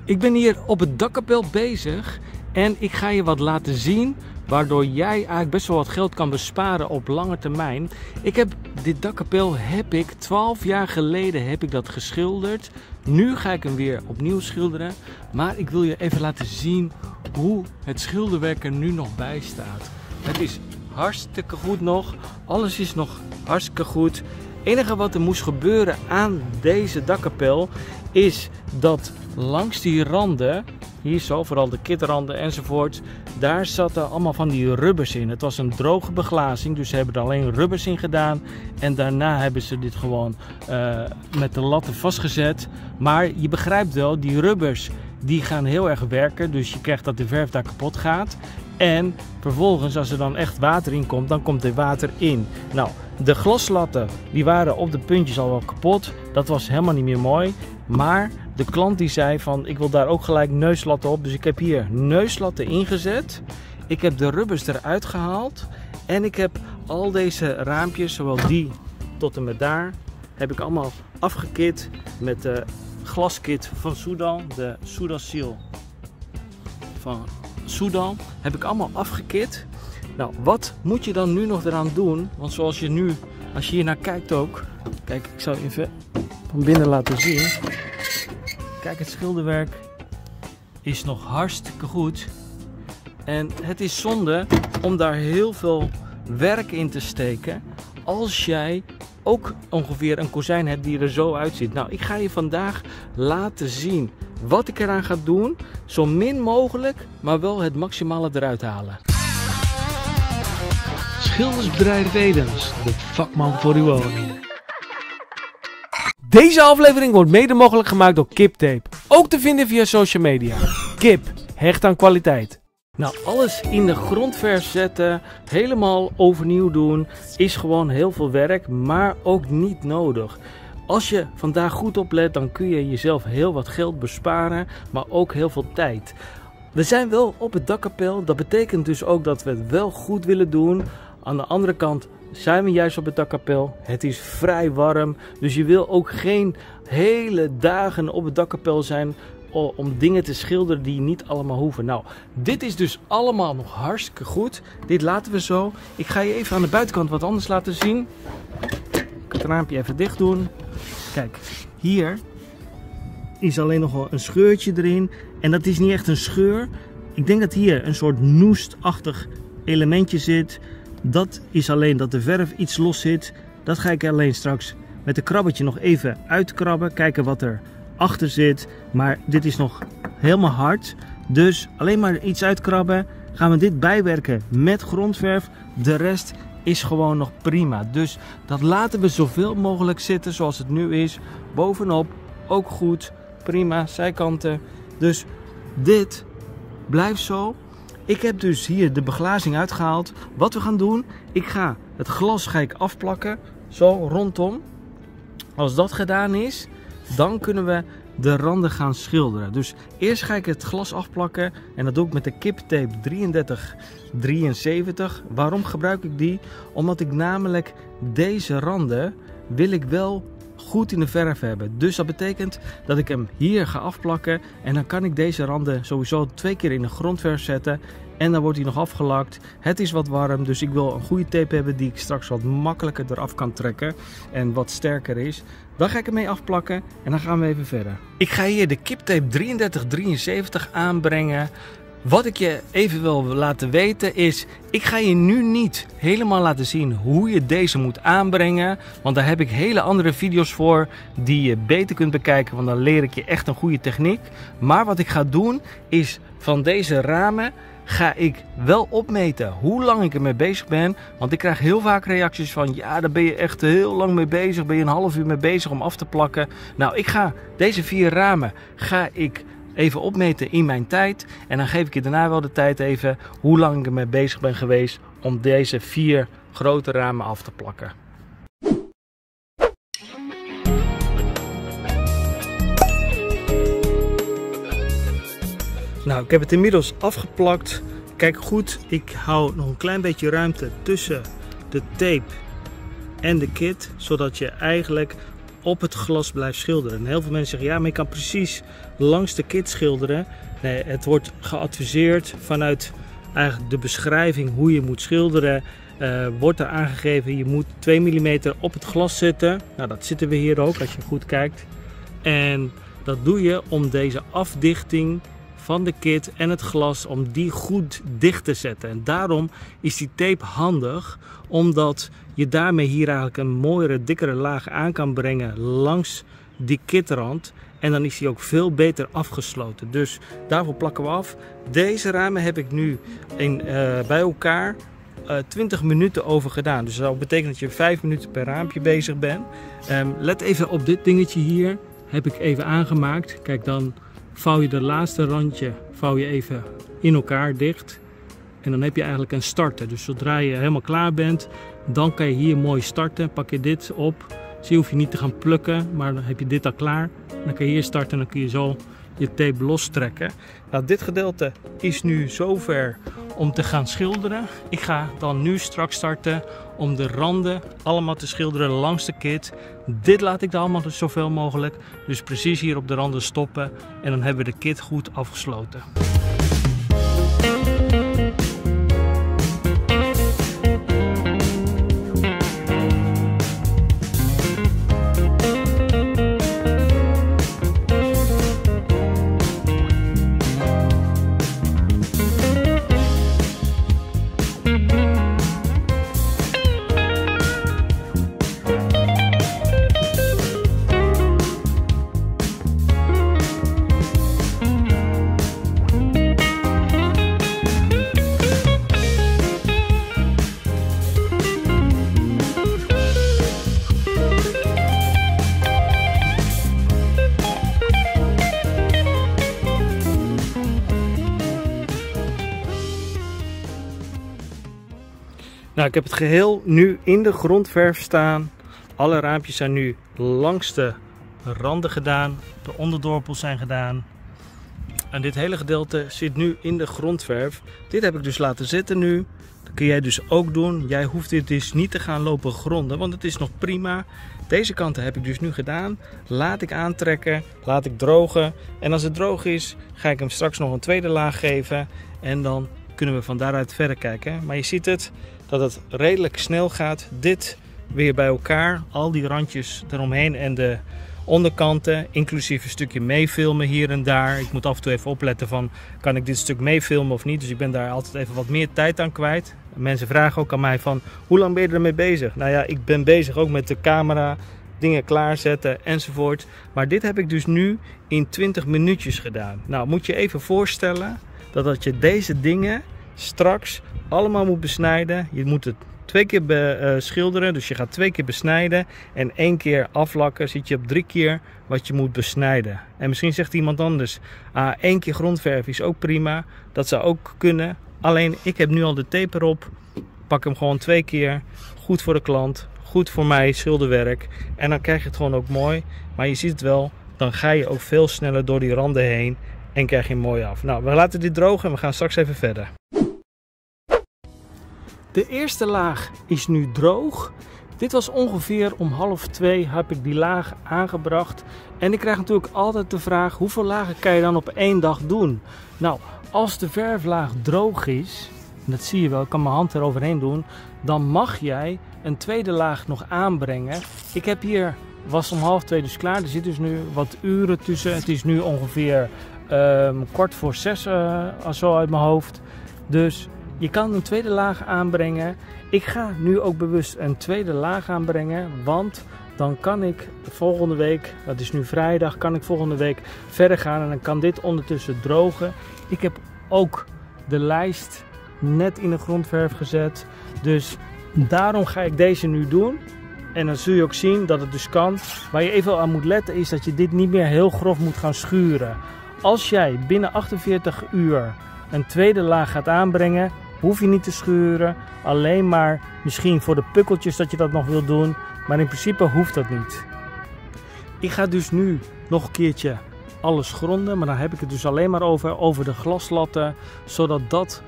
Ik ben hier op het dakkapel bezig en ik ga je wat laten zien waardoor jij eigenlijk best wel wat geld kan besparen op lange termijn. Dit dakkapel heb ik 12 jaar geleden heb ik dat geschilderd. Nu ga ik hem weer opnieuw schilderen, maar ik wil je even laten zien hoe het schilderwerk er nu nog bij staat. Het is hartstikke goed nog, alles is nog hartstikke goed. Het enige wat er moest gebeuren aan deze dakkapel is dat langs die randen, hier zo, vooral de kitranden enzovoort, daar zaten allemaal van die rubbers in. Het was een droge beglazing, dus ze hebben er alleen rubbers in gedaan. En daarna hebben ze dit gewoon met de latten vastgezet. Maar je begrijpt wel, die rubbers die gaan heel erg werken, dus je krijgt dat de verf daar kapot gaat. En vervolgens, als er dan echt water in komt, dan komt er water in. Nou, de glaslatten die waren op de puntjes al wel kapot. Dat was helemaal niet meer mooi. Maar de klant die zei van, ik wil daar ook gelijk neuslatten op. Dus ik heb hier neuslatten ingezet. Ik heb de rubbers eruit gehaald. En ik heb al deze raampjes, zowel die tot en met daar, heb ik allemaal afgekit met de glaskit van Soudal. De Soudal Seal van Soudal heb ik allemaal afgekit. Nou, wat moet je dan nu nog eraan doen? Want zoals je nu, als je hier naar kijkt ook. Kijk, ik zal even van binnen laten zien. Kijk, het schilderwerk is nog hartstikke goed. En het is zonde om daar heel veel werk in te steken. Als jij ook ongeveer een kozijn hebt die er zo uitziet. Nou, ik ga je vandaag laten zien wat ik eraan ga doen. Zo min mogelijk, maar wel het maximale eruit halen. Schildersbedrijf Edens, de vakman voor uw woning. Deze aflevering wordt mede mogelijk gemaakt door Kiptape. Ook te vinden via social media. Kip, hecht aan kwaliteit. Nou, alles in de grondverf zetten, helemaal overnieuw doen, is gewoon heel veel werk, maar ook niet nodig. Als je vandaag goed oplet, dan kun je jezelf heel wat geld besparen, maar ook heel veel tijd. We zijn wel op het dakkapel, dat betekent dus ook dat we het wel goed willen doen. Aan de andere kant zijn we juist op het dakkapel. Het is vrij warm, dus je wil ook geen hele dagen op het dakkapel zijn om dingen te schilderen die niet allemaal hoeven. Nou, dit is dus allemaal nog hartstikke goed. Dit laten we zo. Ik ga je even aan de buitenkant wat anders laten zien. Ik kan het raampje even dicht doen. Kijk, hier is alleen nog wel een scheurtje erin. En dat is niet echt een scheur. Ik denk dat hier een soort noestachtig elementje zit. Dat is alleen dat de verf iets los zit. Dat ga ik alleen straks met een krabbetje nog even uitkrabben. Kijken wat er achter zit. Maar dit is nog helemaal hard. Dus alleen maar iets uitkrabben. Gaan we dit bijwerken met grondverf. De rest is gewoon nog prima. Dus dat laten we zoveel mogelijk zitten zoals het nu is. Bovenop ook goed. Prima. Zijkanten. Dus dit blijft zo. Ik heb dus hier de beglazing uitgehaald. Wat we gaan doen, het glas ga ik afplakken, zo rondom. Als dat gedaan is, dan kunnen we de randen gaan schilderen. Dus eerst ga ik het glas afplakken en dat doe ik met de Kiptape 3373. Waarom gebruik ik die? Omdat ik namelijk deze randen wil ik wel goed in de verf hebben. Dus dat betekent dat ik hem hier ga afplakken en dan kan ik deze randen sowieso 2 keer in de grondverf zetten en dan wordt hij nog afgelakt. Het is wat warm, dus ik wil een goede tape hebben die ik straks wat makkelijker eraf kan trekken en wat sterker is. Dan ga ik hem mee afplakken en dan gaan we even verder. Ik ga hier de Kiptape 3373 aanbrengen. Wat ik je even wil laten weten is, ik ga je nu niet helemaal laten zien hoe je deze moet aanbrengen. Want daar heb ik hele andere video's voor die je beter kunt bekijken, want dan leer ik je echt een goede techniek. Maar wat ik ga doen is, van deze ramen ga ik wel opmeten hoe lang ik ermee bezig ben. Want ik krijg heel vaak reacties van, ja, daar ben je echt heel lang mee bezig. Ben je een half uur mee bezig om af te plakken. Nou, ik ga deze 4 ramen even opmeten in mijn tijd. En dan geef ik je daarna wel de tijd even hoe lang ik ermee bezig ben geweest om deze 4 grote ramen af te plakken. Nou, ik heb het inmiddels afgeplakt. Kijk goed, ik hou nog een klein beetje ruimte tussen de tape en de kit. Zodat je eigenlijk op het glas blijft schilderen. En heel veel mensen zeggen, ja, maar je kan precies langs de kit schilderen. Nee, het wordt geadviseerd vanuit eigenlijk de beschrijving hoe je moet schilderen. Wordt er aangegeven, je moet 2 mm op het glas zetten. Nou, dat zitten we hier ook, als je goed kijkt. En dat doe je om deze afdichting van de kit en het glas, om die goed dicht te zetten. En daarom is die tape handig, omdat je daarmee hier eigenlijk een mooiere, dikkere laag aan kan brengen langs die kitrand. En dan is die ook veel beter afgesloten. Dus daarvoor plakken we af. Deze ramen heb ik nu bij elkaar 20 minuten over gedaan. Dus dat betekent dat je 5 minuten per raampje bezig bent. Let even op dit dingetje hier. Heb ik even aangemaakt. Kijk, dan vouw je de laatste randje even in elkaar dicht. En dan heb je eigenlijk een starter. Dus zodra je helemaal klaar bent, dan kan je hier mooi starten. Pak je dit op. Zie, hoef je niet te gaan plukken, maar dan heb je dit al klaar. Dan kan je hier starten en dan kun je zo je tape lostrekken. Nou, dit gedeelte is nu zover om te gaan schilderen. Ik ga dan nu straks starten om de randen allemaal te schilderen langs de kit. Dit laat ik dan allemaal zoveel mogelijk. Dus precies hier op de randen stoppen en dan hebben we de kit goed afgesloten. Nou, ik heb het geheel nu in de grondverf staan. Alle raampjes zijn nu langs de randen gedaan. De onderdorpels zijn gedaan. En dit hele gedeelte zit nu in de grondverf. Dit heb ik dus laten zitten nu. Dat kun jij dus ook doen. Jij hoeft dit dus niet te gaan lopen gronden, want het is nog prima. Deze kanten heb ik dus nu gedaan. Laat ik aantrekken, laat ik drogen. En als het droog is, ga ik hem straks nog een tweede laag geven. En dan kunnen we van daaruit verder kijken. Maar je ziet het, dat het redelijk snel gaat. Dit weer bij elkaar. Al die randjes eromheen en de onderkanten. Inclusief een stukje meefilmen hier en daar. Ik moet af en toe even opletten van, kan ik dit stuk meefilmen of niet. Dus ik ben daar altijd even wat meer tijd aan kwijt. Mensen vragen ook aan mij van, hoe lang ben je ermee bezig? Nou ja, ik ben bezig ook met de camera, dingen klaarzetten enzovoort. Maar dit heb ik dus nu in 20 minuutjes gedaan. Nou, moet je even voorstellen dat je deze dingen straks allemaal moet besnijden. Je moet het 2 keer schilderen, dus je gaat 2 keer besnijden en 1 keer aflakken. Zit je op 3 keer wat je moet besnijden. En misschien zegt iemand anders, 1 keer grondverf is ook prima. Dat zou ook kunnen. Alleen ik heb nu al de tape erop. Pak hem gewoon 2 keer. Goed voor de klant, goed voor mij schilderwerk. En dan krijg je het gewoon ook mooi. Maar je ziet het wel, dan ga je ook veel sneller door die randen heen en krijg je hem mooi af. Nou, we laten dit drogen en we gaan straks even verder. De eerste laag is nu droog. Dit was ongeveer om 1:30 heb ik die laag aangebracht. En ik krijg natuurlijk altijd de vraag, hoeveel lagen kan je dan op 1 dag doen? Nou, als de verflaag droog is, en dat zie je wel, ik kan mijn hand eroverheen doen, dan mag jij een tweede laag nog aanbrengen. Ik heb hier, was om 1:30 dus klaar, er zit dus nu wat uren tussen. Het is nu ongeveer 5:45 zo uit mijn hoofd. Dus je kan een tweede laag aanbrengen. Ik ga nu ook bewust een tweede laag aanbrengen, want dan kan ik volgende week, dat is nu vrijdag, kan ik volgende week verder gaan en dan kan dit ondertussen drogen. Ik heb ook de lijst net in de grondverf gezet, dus daarom ga ik deze nu doen. En dan zul je ook zien dat het dus kan. Waar je even aan moet letten is dat je dit niet meer heel grof moet gaan schuren. Als jij binnen 48 uur een tweede laag gaat aanbrengen, hoef je niet te schuren. Alleen maar misschien voor de pukkeltjes dat je dat nog wilt doen. Maar in principe hoeft dat niet. Ik ga dus nu nog een keertje alles gronden. Maar dan heb ik het dus alleen maar over de glaslatten. Zodat dat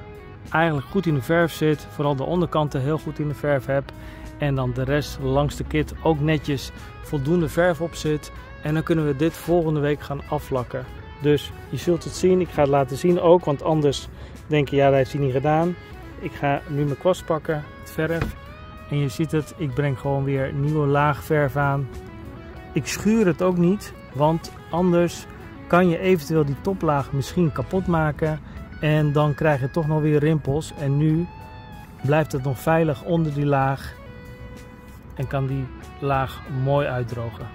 eigenlijk goed in de verf zit. Vooral de onderkanten heel goed in de verf heb. En dan de rest langs de kit ook netjes voldoende verf op zit. En dan kunnen we dit volgende week gaan aflakken. Dus je zult het zien. Ik ga het laten zien ook. Want anders denk je, ja, dat heeft hij niet gedaan. Ik ga nu mijn kwast pakken. Het verf. En je ziet het. Ik breng gewoon weer een nieuwe laag verf aan. Ik schuur het ook niet. Want anders kan je eventueel die toplaag misschien kapot maken. En dan krijg je toch nog weer rimpels. En nu blijft het nog veilig onder die laag. En kan die laag mooi uitdrogen.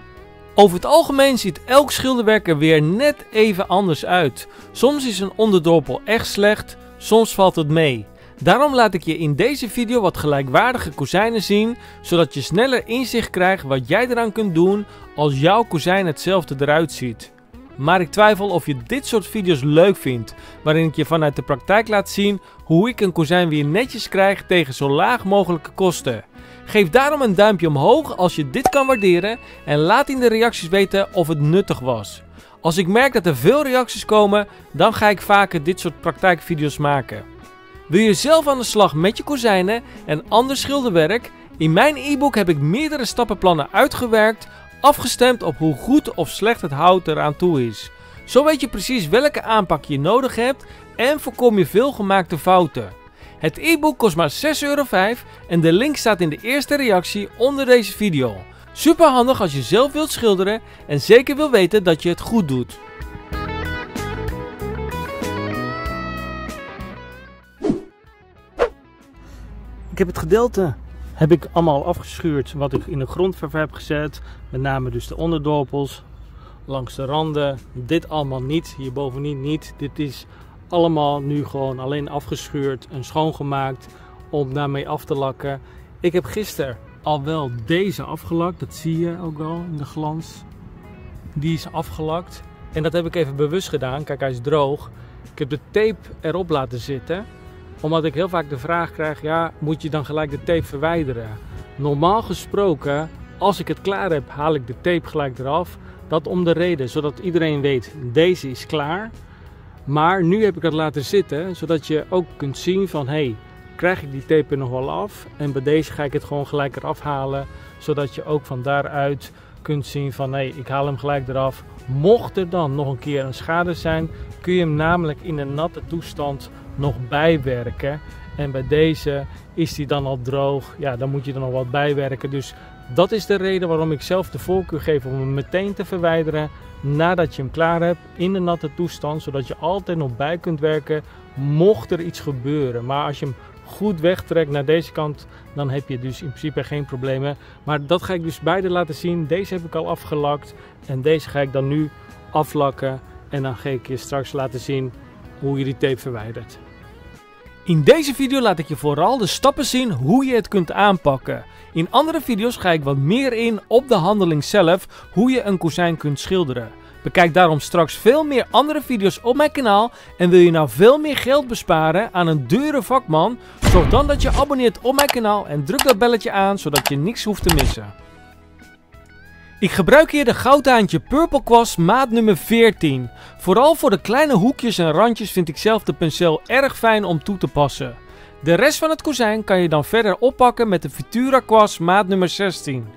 Over het algemeen ziet elk schilderwerk er weer net even anders uit. Soms is een onderdorpel echt slecht, soms valt het mee. Daarom laat ik je in deze video wat gelijkwaardige kozijnen zien, zodat je sneller inzicht krijgt wat jij eraan kunt doen als jouw kozijn hetzelfde eruit ziet. Maar ik twijfel of je dit soort video's leuk vindt, waarin ik je vanuit de praktijk laat zien hoe ik een kozijn weer netjes krijg tegen zo laag mogelijke kosten. Geef daarom een duimpje omhoog als je dit kan waarderen en laat in de reacties weten of het nuttig was. Als ik merk dat er veel reacties komen, dan ga ik vaker dit soort praktijkvideo's maken. Wil je zelf aan de slag met je kozijnen en ander schilderwerk? In mijn e-book heb ik meerdere stappenplannen uitgewerkt, afgestemd op hoe goed of slecht het hout eraan toe is. Zo weet je precies welke aanpak je nodig hebt en voorkom je veel gemaakte fouten. Het e-book kost maar €6,05 en de link staat in de eerste reactie onder deze video. Super handig als je zelf wilt schilderen en zeker wil weten dat je het goed doet. Ik heb het gedeelte allemaal afgeschuurd wat ik in de grondverf heb gezet. Met name dus de onderdorpels, langs de randen. Dit allemaal niet, hierbovenin niet. Dit is allemaal nu gewoon alleen afgeschuurd en schoongemaakt om daarmee af te lakken. Ik heb gisteren al wel deze afgelakt, dat zie je ook wel in de glans. Die is afgelakt en dat heb ik even bewust gedaan. Kijk, hij is droog. Ik heb de tape erop laten zitten, omdat ik heel vaak de vraag krijg, ja, moet je dan gelijk de tape verwijderen? Normaal gesproken, als ik het klaar heb, haal ik de tape gelijk eraf. Dat om de reden, zodat iedereen weet, deze is klaar. Maar nu heb ik het laten zitten, zodat je ook kunt zien van, hey, krijg ik die tape er nog wel af? En bij deze ga ik het gewoon gelijk eraf halen, zodat je ook van daaruit kunt zien van, hey, ik haal hem gelijk eraf. Mocht er dan nog een keer een schade zijn, kun je hem namelijk in een natte toestand nog bijwerken. En bij deze is die dan al droog, ja, dan moet je er nog wat bijwerken. Dus dat is de reden waarom ik zelf de voorkeur geef om hem meteen te verwijderen nadat je hem klaar hebt in de natte toestand, zodat je altijd nog bij kunt werken mocht er iets gebeuren. Maar als je hem goed wegtrekt naar deze kant, dan heb je dus in principe geen problemen. Maar dat ga ik dus beide laten zien. Deze heb ik al afgelakt en deze ga ik dan nu aflakken en dan ga ik je straks laten zien hoe je die tape verwijdert. In deze video laat ik je vooral de stappen zien hoe je het kunt aanpakken. In andere video's ga ik wat meer in op de handeling zelf, hoe je een kozijn kunt schilderen. Bekijk daarom straks veel meer andere video's op mijn kanaal en wil je nou veel meer geld besparen aan een dure vakman? Zorg dan dat je abonneert op mijn kanaal en druk dat belletje aan zodat je niks hoeft te missen. Ik gebruik hier de goudhaantje Purple kwast maat nummer 14. Vooral voor de kleine hoekjes en randjes vind ik zelf de penseel erg fijn om toe te passen. De rest van het kozijn kan je dan verder oppakken met de Futura kwast maat nummer 16.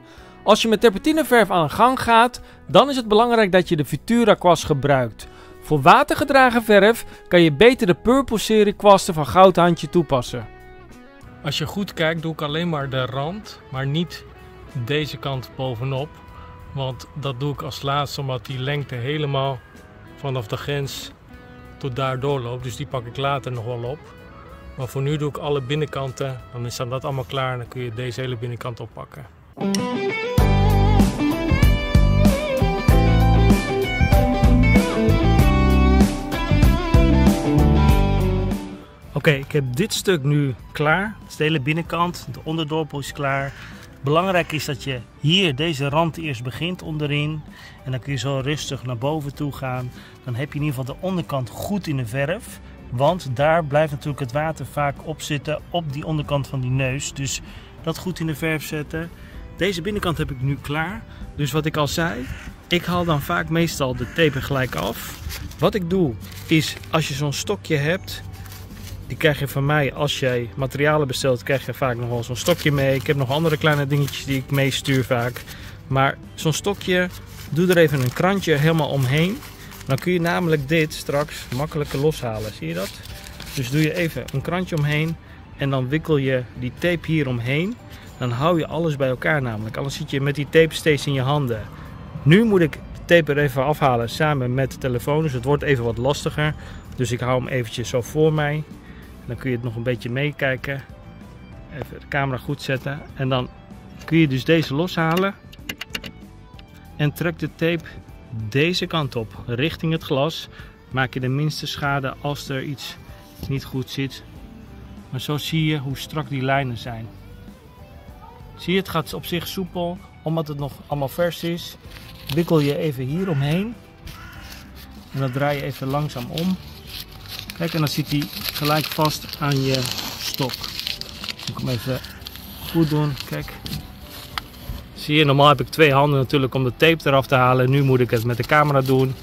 Als je met terpentineverf aan de gang gaat, dan is het belangrijk dat je de Futura kwast gebruikt. Voor watergedragen verf kan je beter de Purple serie kwasten van goudhaantje toepassen. Als je goed kijkt doe ik alleen maar de rand, maar niet deze kant bovenop. Want dat doe ik als laatste omdat die lengte helemaal vanaf de grens tot daar doorloopt. Dus die pak ik later nog wel op. Maar voor nu doe ik alle binnenkante. Dan is dat allemaal klaar en dan kun je deze hele binnenkant oppakken. Oké, ik heb dit stuk nu klaar. Het is de hele binnenkant. De onderdorpel is klaar. Belangrijk is dat je hier deze rand eerst begint onderin. En dan kun je zo rustig naar boven toe gaan. Dan heb je in ieder geval de onderkant goed in de verf. Want daar blijft natuurlijk het water vaak op zitten op die onderkant van die neus. Dus dat goed in de verf zetten. Deze binnenkant heb ik nu klaar. Dus wat ik al zei, ik haal dan vaak meestal de tape gelijk af. Wat ik doe is, als je zo'n stokje hebt, Die krijg je van mij als jij materialen bestelt, krijg je vaak nog wel zo'n stokje mee. Ik heb nog andere kleine dingetjes die ik meestuur vaak. Maar zo'n stokje, doe er even een krantje helemaal omheen. Dan kun je namelijk dit straks makkelijker loshalen. Zie je dat? Dus doe je even een krantje omheen en dan wikkel je die tape hier omheen. Dan hou je alles bij elkaar namelijk. Anders zit je met die tape steeds in je handen. Nu moet ik de tape er even afhalen samen met de telefoon. Dus het wordt even wat lastiger. Dus ik hou hem eventjes zo voor mij. Dan kun je het nog een beetje meekijken. Even de camera goed zetten. En dan kun je dus deze loshalen. En trek de tape deze kant op, richting het glas. Maak je de minste schade als er iets niet goed zit. Maar zo zie je hoe strak die lijnen zijn. Zie je, het gaat op zich soepel, omdat het nog allemaal vers is. Wikkel je even hier omheen. En dan draai je even langzaam om. Kijk, en dan zit hij gelijk vast aan je stok. Ik moet hem even goed doen, kijk. Zie je, normaal heb ik 2 handen natuurlijk om de tape eraf te halen. Nu moet ik het met de camera doen.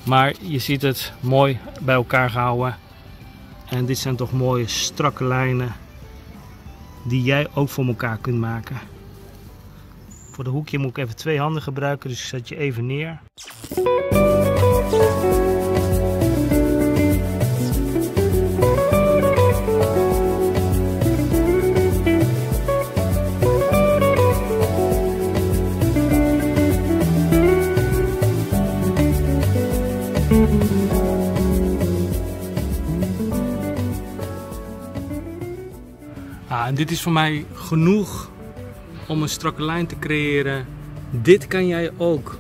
Maar je ziet het mooi bij elkaar gehouden. En dit zijn toch mooie strakke lijnen die jij ook voor elkaar kunt maken. Voor de hoekje moet ik even 2 handen gebruiken, dus ik zet je even neer. En dit is voor mij genoeg om een strakke lijn te creëren. Dit kan jij ook.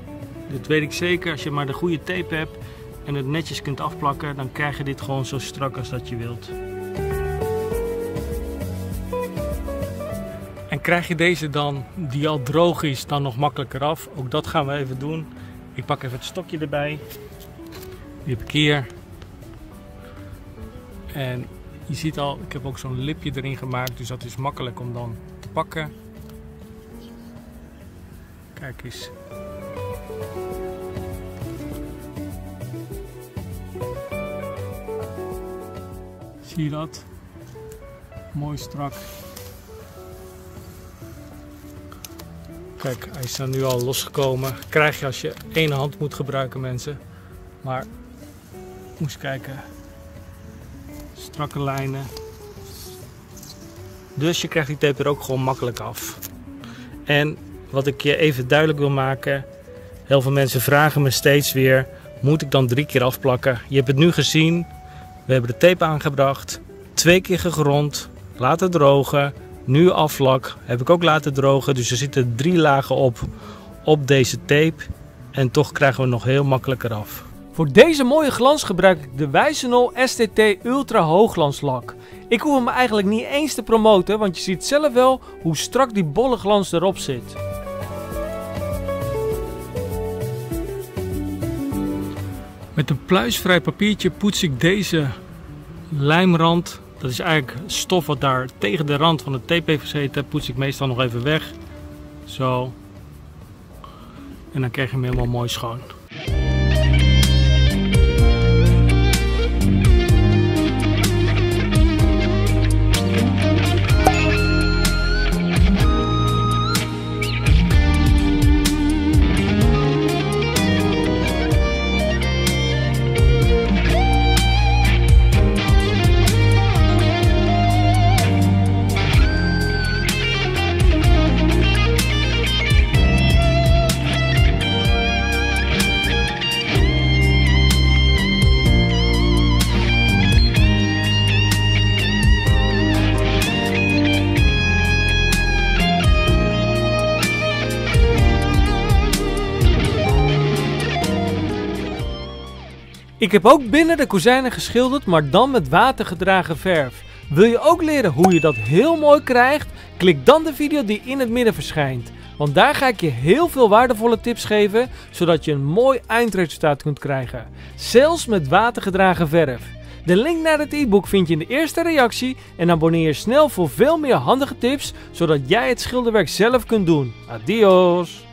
Dat weet ik zeker. Als je maar de goede tape hebt en het netjes kunt afplakken, dan krijg je dit gewoon zo strak als dat je wilt. En krijg je deze dan, die al droog is, dan nog makkelijker af. Ook dat gaan we even doen. Ik pak even het stokje erbij. Die heb ik hier. En je ziet al, ik heb ook zo'n lipje erin gemaakt, dus dat is makkelijk om dan te pakken. Kijk eens. Zie je dat? Mooi strak. Kijk, hij is er nu al losgekomen. Krijg je als je 1 hand moet gebruiken, mensen. Maar moest kijken. Strakke lijnen. Dus je krijgt die tape er ook gewoon makkelijk af. En wat ik je even duidelijk wil maken. Heel veel mensen vragen me steeds weer. Moet ik dan 3 keer afplakken? Je hebt het nu gezien. We hebben de tape aangebracht. 2 keer gegrond. Laten drogen. Nu aflak. Heb ik ook laten drogen. Dus er zitten 3 lagen op deze tape. En toch krijgen we nog heel makkelijk eraf. Voor deze mooie glans gebruik ik de Wijzenol STT Ultra Hoogglanslak. Ik hoef hem eigenlijk niet eens te promoten, want je ziet zelf wel hoe strak die bolle glans erop zit. Met een pluisvrij papiertje poets ik deze lijmrand. Dat is eigenlijk stof wat daar tegen de rand van de tape heeft gezeten. Poets ik meestal nog even weg. Zo. En dan krijg je hem helemaal mooi schoon. Ik heb ook binnen de kozijnen geschilderd, maar dan met watergedragen verf. Wil je ook leren hoe je dat heel mooi krijgt? Klik dan de video die in het midden verschijnt. Want daar ga ik je heel veel waardevolle tips geven, zodat je een mooi eindresultaat kunt krijgen. Zelfs met watergedragen verf. De link naar het e-book vind je in de eerste reactie en abonneer je snel voor veel meer handige tips, zodat jij het schilderwerk zelf kunt doen. Adios!